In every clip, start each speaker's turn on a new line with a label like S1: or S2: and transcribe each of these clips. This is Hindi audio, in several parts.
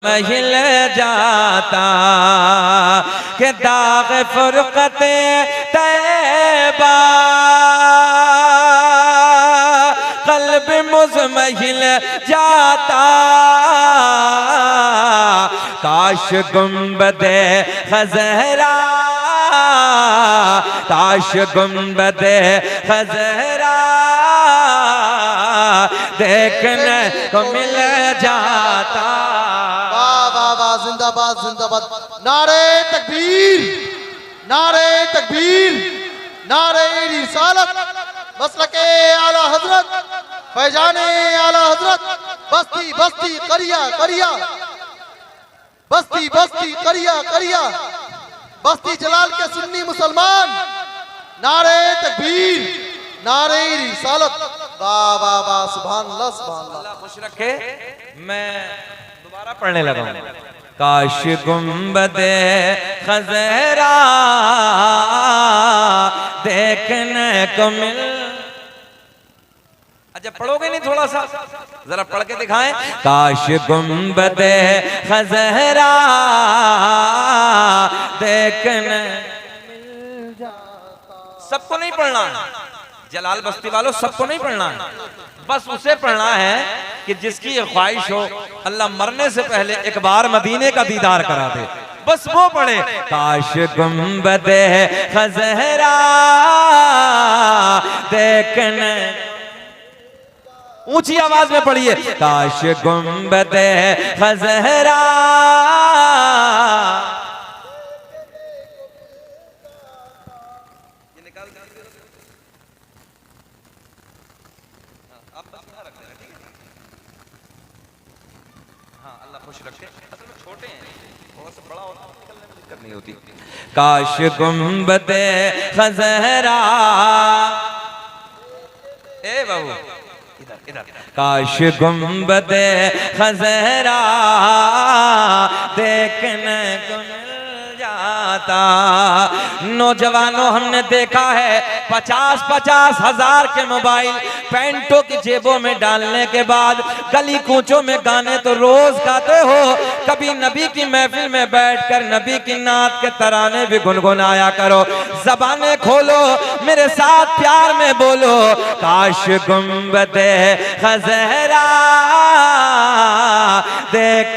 S1: महिल जाता के दाग फुरकते तैबा कल्ब मुज़महिल जाता काश गुंबदे खज़हरा काश गुंबदे खज़हरा देखने को मिल जाता।
S2: वाह वाह वाह, जिंदाबाद जिंदाबाद। नारे तकबीर, नारे तकबीर, नारे रिसालत, मसलके आला हजरत, फैजाने आला हजरत, बस्ती बस्ती करिया करिया, बस्ती बस्ती करिया करिया, बस्ती जलाल के सुन्नी मुसलमान। नारे तकबीर, नारे रिसालत। वाह वाह वाह, सुभान अल्लाह सुभान अल्लाह।
S1: खुश रखे। मैं दोबारा पढ़ने लगा हूं। काश गुंबदे खज़हरा देखने को मिल। अच्छा पढ़ोगे नहीं थोड़ा सा, जरा पढ़ के दिखाएं। काश गुंबदे खज़हरा देखने मिल जाता। सबको नहीं पढ़ना, जलाल बस्ती वालों सबको नहीं पढ़ना है, बस उसे पढ़ना है कि जिसकी ये ख्वाहिश हो अल्लाह मरने से पहले एक बार मदीने का दीदार करा दे, बस वो पढ़े। काश गुंबदे खज़हरा देखने, ऊंची आवाज में पढ़िए। काश गुंबदे खज़हरा होती। काश गुंबदे खज़हरा, ए बाबू इधर इधर। काश गुंबदे खज़हरा देखने को मिल जाता। नौजवानों हमने देखा है 50-50 हजार के मोबाइल पैंटों की जेबों में डालने के बाद गली कूचों में गाने तो रोज गाते हो, कभी नबी की महफिल में बैठकर नबी की नात के तराने भी गुनगुनाया करो। ज़बानें खोलो, मेरे साथ प्यार में बोलो। काश गुंबदे खज़हरा देख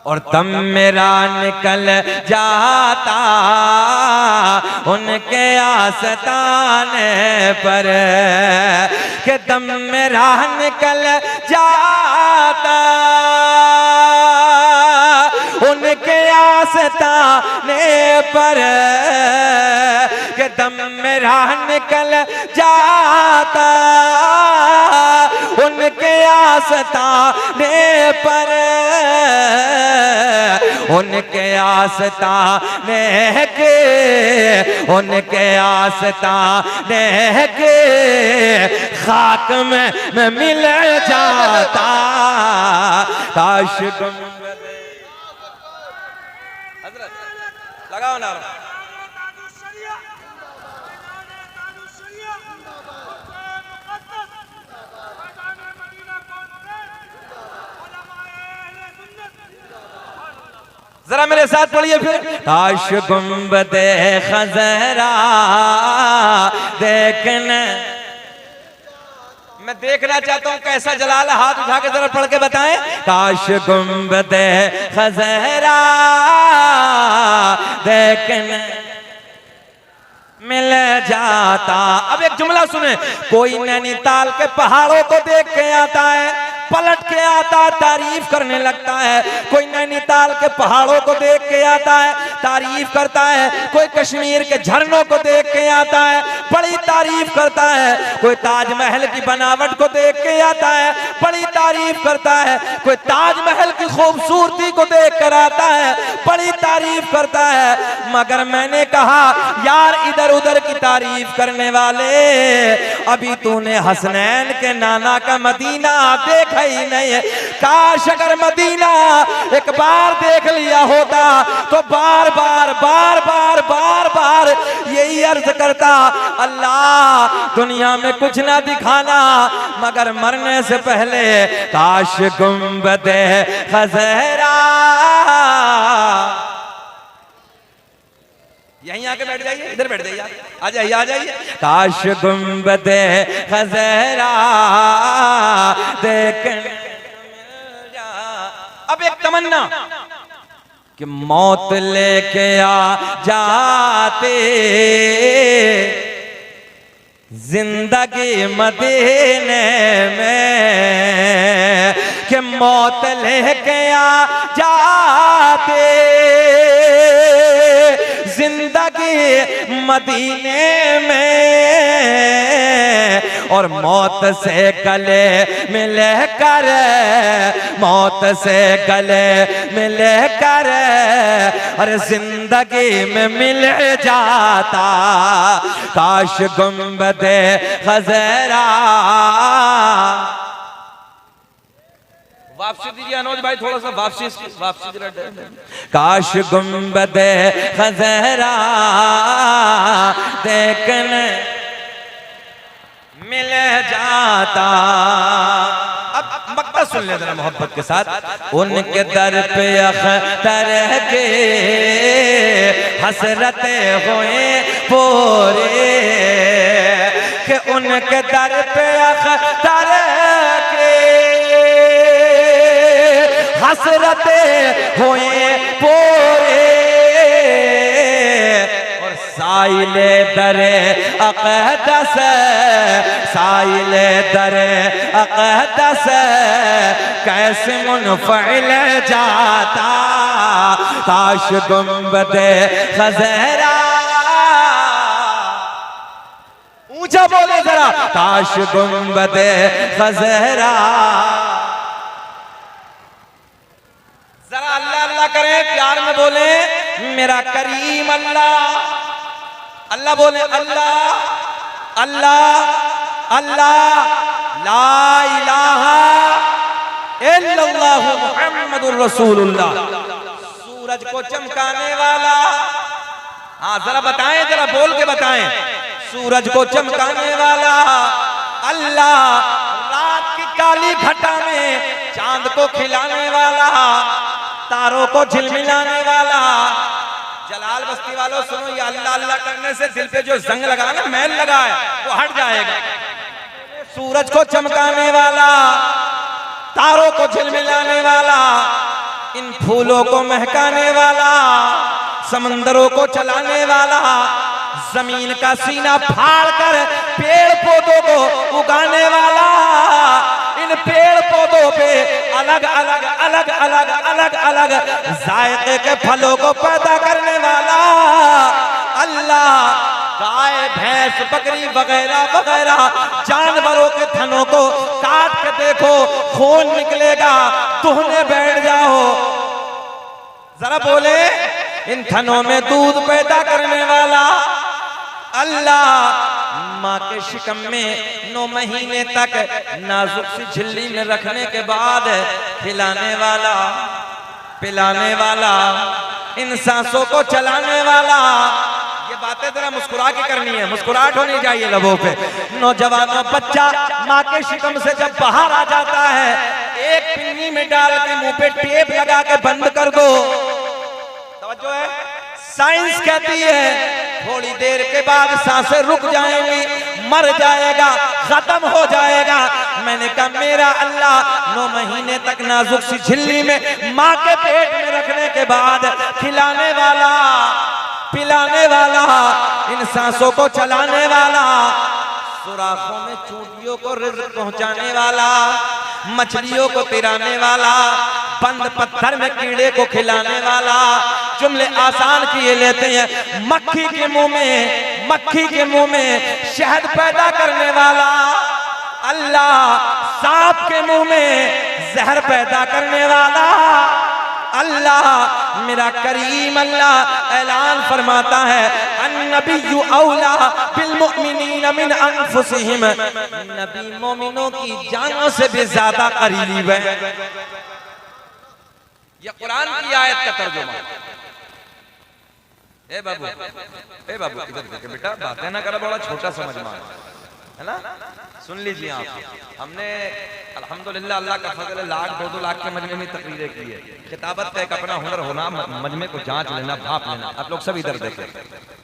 S1: और दम मेरा निकल जाता उनके आस्ताने पर, के दम मेरा निकल जाता उनके आस्ताने पर, के दम मेरा निकल जाता उनके आस्ताने पर, उनके आस्ताने के, उनके आस्ताने के खाक में मिल जाता। काश गुंबदे हज़रत लगाओ ना। जरा मेरे साथ पढ़िए फिर। काश गुंबदे खज़हरा देखने, मैं देखना चाहता हूं कैसा जलाल, हाथ उठा के जरा पढ़ के बताएं। काश गुंबदे खज़हरा देखने मिल जाता। अब एक जुमला सुने। कोई नैनीताल के पहाड़ों को देख के आता है, पलट के आता, तारीफ करने लगता है। कोई नैनीताल के पहाड़ों को देख के आता है, तारीफ करता है। कोई कश्मीर के झरनों को देख के आता है, बड़ी तारीफ करता है। कोई ताजमहल की बनावट को देख के आता है, बड़ी तारीफ करता है। कोई ताजमहल की खूबसूरती को देख कर आता है, बड़ी तारीफ करता है। मगर मैंने कहा यार इधर उधर की तारीफ करने वाले, अभी तूने हसनैन के नाना का मदीना देखा ही नहीं है। काश अगर मदीना एक बार देख लिया होता तो बार बार बार बार बार बार बार यही अर्ज करता, अल्लाह दुनिया में कुछ ना दिखाना मगर मरने से पहले काश गुंबदे खज़रा। यहीं आके बैठ जाइए, इधर बैठ जाइए, आ जाइए आ जाइए। काश गुंबदे खज़रा देखने। अब एक तमन्ना कि मौत लेके आ जाते, जिंदगी मदीने में, कि मौत लेके आ जाते, जिंदगी मदीने में, और मौत से गले मिले कर, मौत से गले मिले कर, और जिंदगी में मिल जाता काश गुंबदे खज़रा। वापसी दीजिए अनोज भाई, थोड़ा सा वापसी काश गुंबदे खज़रा देखने मिल जाता। अब मक्ता सुन ले जरा मोहब्बत के साथ। उनके दर पे अख्तर के हसरते हुए पूरे, कि उनके दर पे अख्तर के हसरते हुए पूरे, और साइले दरे अक़दस, साइले दरे अक़दस कैसे मुनफ़इल जाता काश गुंबदे खज़रा। ऊंचा बोले जरा, काश गुंबदे खज़रा। जरा अल्लाह अल्लाह करें, प्यार में बोले मेरा करीम अल्लाह। अल्लाह बोले, अल्लाह अल्लाह अल्लाह, ला इलाहा इल्लल्लाहु मुहम्मदुर रसूलुल्लाह। सूरज को चमकाने वाला, हाँ जरा बताएं, जरा बोल के बताएं। सूरज को चमकाने वाला अल्लाह, रात की काली घटा में चांद को खिलाने वाला, तारों को झिलमिलाने वाला। जलाल बस्ती वालों सुनो, ये अल्लाह अल्लाह करने से दिल पे जो जंग लगा ना, मैल लगा है, वो हट जाएगा। सूरज को चमकाने वाला, तारों को झिलमिलाने वाला, इन फूलों को महकाने वाला, समंदरों को चलाने वाला, जमीन का सीना फाड़ कर पेड़ पौधों को उगाने वाला, इन पेड़ पौधों पे अलग अलग अलग अलग अलग अलग जायके के फलों को पैदा करने वाला अल्लाह। गाय भैंस बकरी वगैरह वगैरह जानवरों के थनों को काट के देखो, खून निकलेगा, दुहने बैठ जाओ। जरा बोले, इन थनों में दूध पैदा करने वाला अल्लाह। माँ के शिकम में 9 महीने तक नाजुक सी झिल्ली में रखने के बाद खिलाने वाला, पिलाने वाला, इन सांसों को चलाने वाला। ये बातें जरा मुस्कुरा के करनी है, मुस्कुराहट होनी चाहिए लबों पे। नौजवानों, बच्चा माँ के शिकम से जब बाहर आ जाता है, एक पिन्नी में डाल के मुंह पे टेप लगा के बंद कर दो। तवज्जो है, साइंस कहती है थोड़ी देर के बाद सांसें रुक जाएंगी, मर जाएगा, खत्म हो जाएगा। मैंने कहा मेरा अल्लाह 9 महीने तक नाजुक सी झिल्ली में माँ के पेट में रखने के बाद खिलाने वाला, पिलाने वाला, इन सांसों को चलाने वाला, सुराखों में चूंटियों को रिज़्क़ पहुंचाने वाला, मछलियों को तिराने वाला, बंद पत्थर में कीड़े को खिलाने वाला। जुमले आसान किए लेते हैं। मक्खी के मुंह में, मक्खी के मुंह में शहद पैदा करने वाला अल्लाह, सांप के मुंह में जहर पैदा करने वाला अल्लाह। मेरा करीम अल्लाह ऐलान फरमाता है, अन्नबिय्यु औला बिल मुमिनीन मिन अनफुसिहिम। नबी मोमिनों की जानों से भी ज्यादा करीब है। यह कुरान की आयत का तर्जुमा। ए बाबू इधर देखे बेटा, बातें ना करो, बड़ा छोटा समझ में है ना। सुन लीजिए आप, हमने अल्हम्दुलिल्लाह अल्लाह का फजल है, 1-2 लाख के मजमे में तकरीरें की है। किताबत का एक अपना हुनर होना, मजमे को जांच लेना, भाप लेना। आप लोग सब इधर देखें,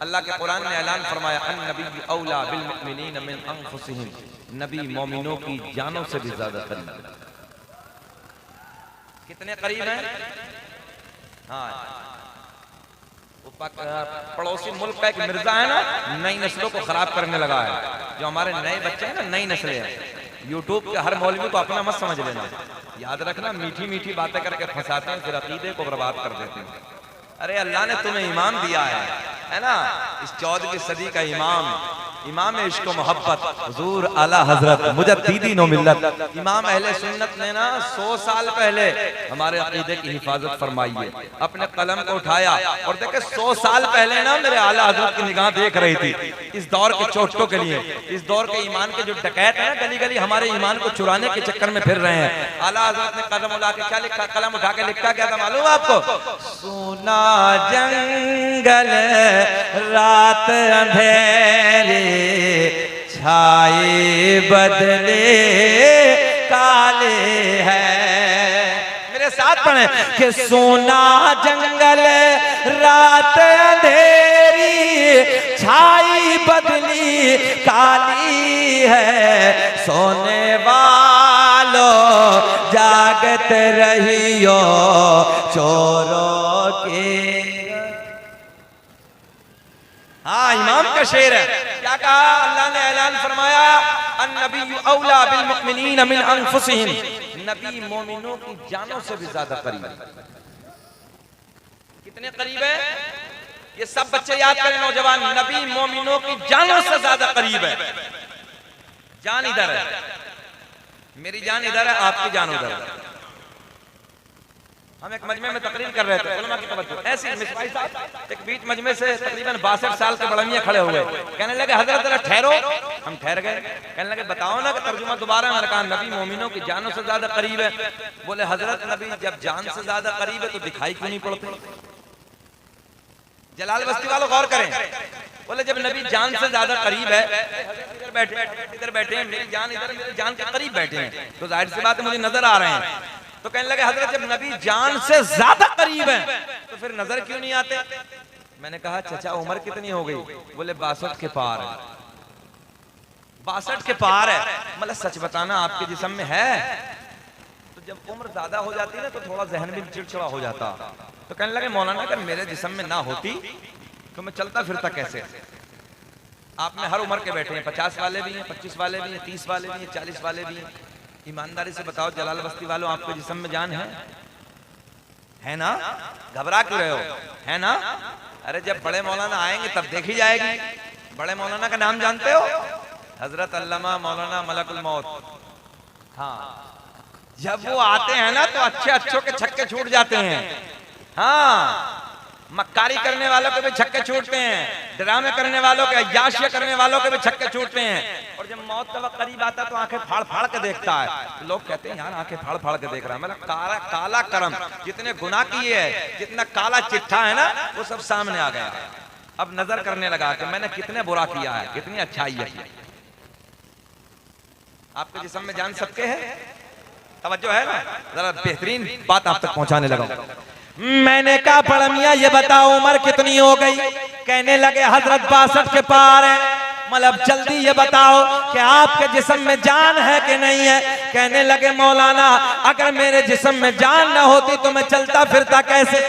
S1: अल्लाह के कुरान ने ऐलान फरमाया अन्नबी औला बिल मुमिनीन मिन अनफुसिहिम, नबी मोमिनों की जानों से भी ज्यादा करीब। कितने करीब हैं? हाँ, पड़ोसी मुल्क का एक मिर्जा है ना, नई नस्लों को खराब करने लगा है। जो हमारे नए बच्चे हैं ना, नई नस्लें हैं, यूट्यूब के हर मौलवी को अपना मत समझ लेना। याद रखना, मीठी मीठी बातें करके फंसाते हैं, फिर अकीदे को बर्बाद कर देते हैं। अरे अल्लाह ने तुम्हें ईमान दिया है ना, इस 14वीं सदी का इमाम इश्क व मोहब्बत हुजूर आला हजरत मुजद्दिदीन व मिल्लत इमाम अहले सुन्नत ने ना 100 साल पहले हमारे अकीदे की हिफाजत फरमाई है। अपने कलम को उठाया और देखे 100 साल पहले ना मेरे आला हजरत की निगाह देख रही थी इस दौर के चोटों के लिए, इस दौर के ईमान के जो डकैत है ना, गली गली हमारे ईमान को चुराने के चक्कर में फिर रहे हैं। आला हजरत ने कलम उठा के क्या लिखा, कलम उठा के लिखा क्या था मालूम आपको? सोना जंगल रात अंधेरे छाए बदले काले हैं। मेरे साथ पढ़े कि सोना जंगल रात अंधेरी छाई बदली काली है, सोने वालों जागत रहियो चोरों के। हाँ, इमाम का शेर है। क्या कहा अल्लाह ने? ऐलान फरमाया अन्नबी औला बिल मुमिनीन मिन अनफुसिहिम, नबी मोमिनों की जानों से भी ज्यादा करीब है। कितने करीब है? ये सब बच्चे याद करें नौजवान, नबी मोमिनों की जानों से ज्यादा करीब है। जान इधर है, मेरी जान इधर है, आपकी जान उधर है। हम एक मजमे में तकरीर कर रहे थे, उलमा की तवज्जो ऐसे मिसबाही साहब एक बीच मजमे से तकरीबन 62 साल के बड़मियां खड़े हुए, कहने लगे हजरत जरा ठहरो। हम ठहर गए, कहने लगे बताओ ना कि तर्जुमा दोबारा। मैंने कहा नबी मोमिनों की जानों से ज्यादा करीब है। बोले हजरत नबी जब जान से ज्यादा करीब है तो दिखाई क्यों नहीं पड़ते? जलाल बस्ती वालों गौर करें, बोले जब नबी जान से ज्यादा करीब है, इधर बैठे हैं, मेरी जान इधर, मेरी जान के करीब बैठे हैं, तो जाहिर सी बात है मुझे नजर आ रहे हैं। तो कहने लगे हजरत जब नबी जान से ज्यादा करीब है तो फिर नजर क्यों नहीं आते? मैंने कहा चचा उम्र कितनी हो गई? बोले 62 के पार है। 62 के पार है, मतलब सच बताना आपके जिस्म में है? तो जब उम्र ज्यादा हो जाती है ना तो थोड़ा जहन भी चिड़चिड़ा हो जाता। तो कहने लगे मौलाना अगर मेरे जिस्म में ना होती तो मैं चलता फिरता कैसे? आप में हर उम्र के बैठे हैं, 50 वाले भी हैं, 25 वाले भी हैं, 30 वाले भी हैं, 40 वाले भी हैं। ईमानदारी से बताओ जलाल बस्ती वालों, आपके जिस्म में जान है ना? घबरा क्यों रहे हो? है ना? अरे जब बड़े मौलाना आएंगे तब देखी जाएगी। बड़े मौलाना का नाम जानते हो? हजरत अल्लामा मौलाना मलकुल मौत। हाँ, जब वो आते हैं ना तो अच्छे अच्छों के छक्के छूट जाते हैं। हाँ, मक्कारी करने वालों के भी छक्के छूटते हैं, ड्रामे करने वालों के, अय्याशिया करने वालों के भी छक्के छूटते हैं। और जब मौत का वक्त करीब आता तो आंखें फाड़ फाड़ के देखता है। तो लोग कहते हैं यार आंखें फाड़ फाड़ के देख रहा है। मतलब काला काला करम, जितने गुनाह किए है, जितना काला चिट्ठा है ना, वो सब सामने आ गया। अब नजर करने लगा कि मैंने कितने बुरा किया है, कितनी अच्छाई है। आपके जिस्म में जान सबके है, तवज्जो है ना? जरा बेहतरीन बात आप तक पहुंचाने लगा। मैंने कहा बड़ा मियां ये बताओ उम्र कितनी हो गई? कहने लगे हजरत 62 के पार है। मतलब जल्दी ये बताओ कि आपके जिस्म में जान है कि नहीं है? कहने लगे मौलाना अगर मेरे जिस्म में जान ना होती तो मैं चलता फिरता कैसे?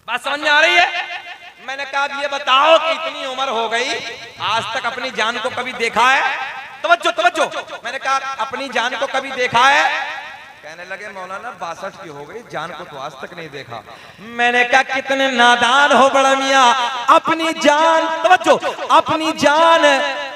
S1: बात समझ में आ रही है? मैंने कहा अब ये बताओ कि इतनी उम्र हो गई, आज तक अपनी जान को कभी देखा है? तवज्जो तवज्जो, मैंने कहा अपनी जान को कभी देखा है? कहने लगे मौलाना 62 की हो गई, जान को तो आज तक नहीं देखा। मैंने कहा कितने नादान हो बड़ा मियां, अपनी जान, तवज्जो, अपनी जान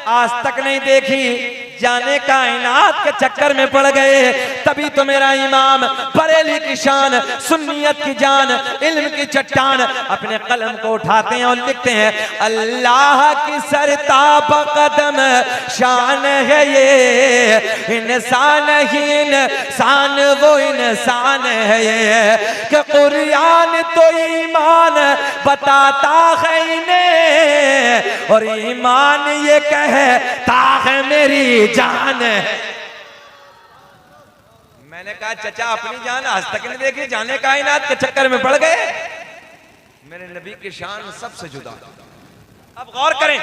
S1: आज तक नहीं देखी, जाने कायनात के चक्कर में पड़ गए। तभी तो मेरा इमाम बरेली की शान, सुन्नियत की जान, इल्म की चट्टान अपने कलम को उठाते हैं और लिखते हैं अल्लाह की सरताब कदम शान है ये, इंसान ही इंसान वो इंसान है ये, कि कुरान तो ईमान बताता है इन्हें और ईमान ये कहता है मेरी जान है। मैंने कहा चचा अपनी जान आज तक नहीं देखी, जाने कायनात के चक्कर में पड़ गए। मेरे नबी की शान सबसे जुदा। अब गौर करें,